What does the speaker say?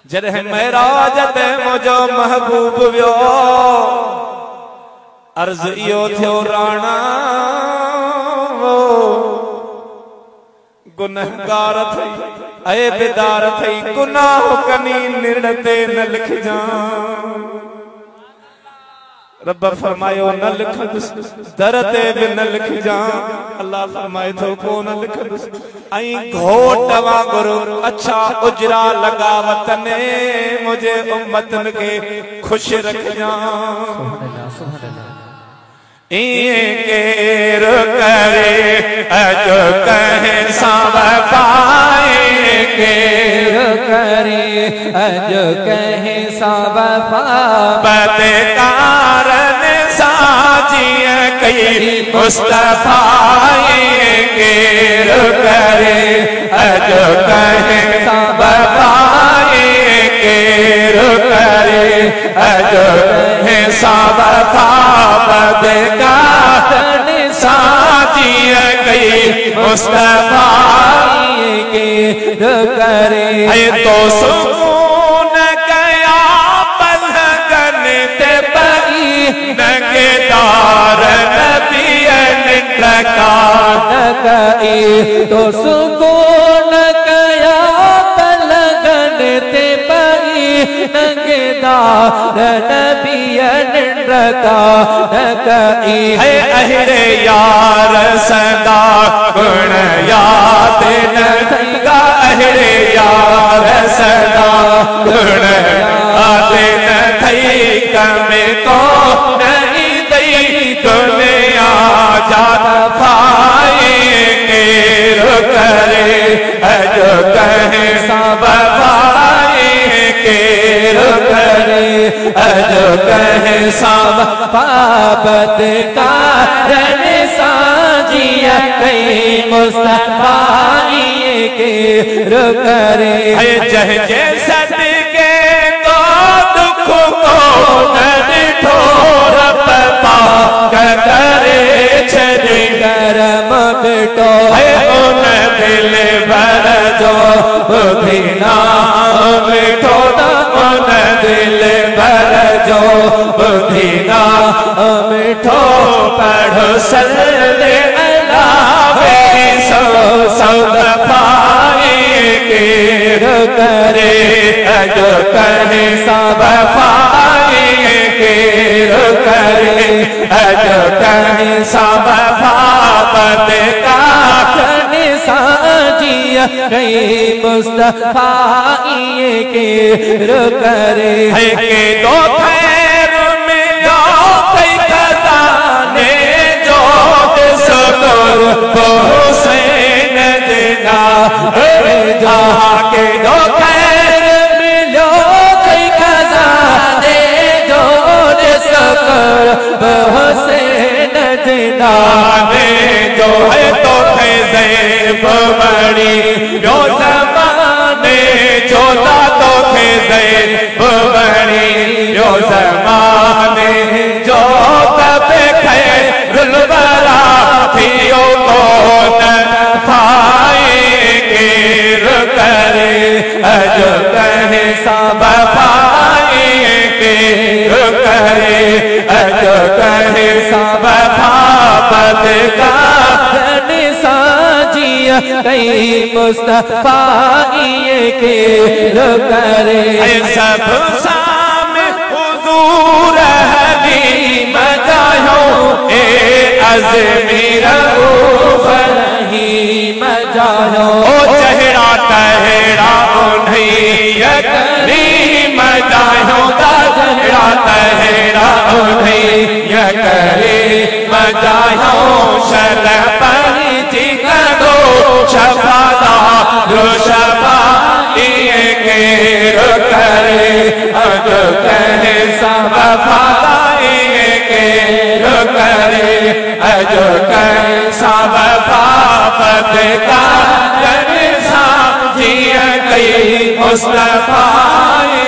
जॾहिं महराज ते मुंहिंजो महबूब वियो अर्ज़ इहो थियो राणा गुनहगार थई ऐबदार थई गुनाह कनी निड़ ते न लिखजां। रब फरमायो न लिखदुस दर ते भी न लिखजां। अल्लाह फरमाए थो को न लिखदुस आई घोट वांगुरु अच्छा उजरा लगा वतने मुझे उम्मतन के खुश रखजां। केर करे अजो कहे साव पाए केर करे अजो कहे साव बदकारन साजिए कई मुस्तफाए केर करे अजो कहे साव पाए केर करे अजो कहे साव बदकारन साजिए कई मुस्तफाए केर करे है तो सुकून गया पलगन ते पई नगेदार नबियन प्रकार कई तो सुकून गया पलगन ते पई नगेदार नबियन प्रकार कई है अहरे यार सदा गुण याद न थीगा अहरे यार सदा गुण याद न थई कमे को नहीं दई दुनिया जात फाए केर करे अजो कहे सब पाए केर करे अजो कहे सब पापत कारण साजिया कई मुस्तफाए केर करे जह जे सदके तो दुख को न ठोर पपा करे छद करम बेटो उन दिल भर जो बुधिना मिठो उन दिल भर जो बुधिना मिठो पढ़ो सल्ले अला सौ पाए केर करे अजो कहे सब पाए केर करे अजो कहे सब पापत कारण साजिया कई मुस्तफाए केर करे के दो खैर मिलो कई खजाने जो सदर हुसैन देना जहाँ के दो खैर मिलो कई खजाने जो सदर हुसैन देना जो है तो ज़ैब बड़ी जो ज़माने जोता तो ज़ैब बड़ी जो ज़माने जो कब खैरुल वरा थियो को न फाए केर करे अजो कहे सब पाए केर करे अजो कहे सब पापत कारण साजिया कई मुस्तफाए केर करे सब सामे हुजूर हलीम जायो ए अज़मीर फरहीम जायो ओ चेहरा तहरा उन्हीं करीम जायो दा चेहरा तहरा उन्हीं करीम जायो शल पर जिगरो शफादार शफाए केर करे अजो कहे सब पाए केर करे अजो कहे सब पापत कारण साजिया कई मुस्तफाए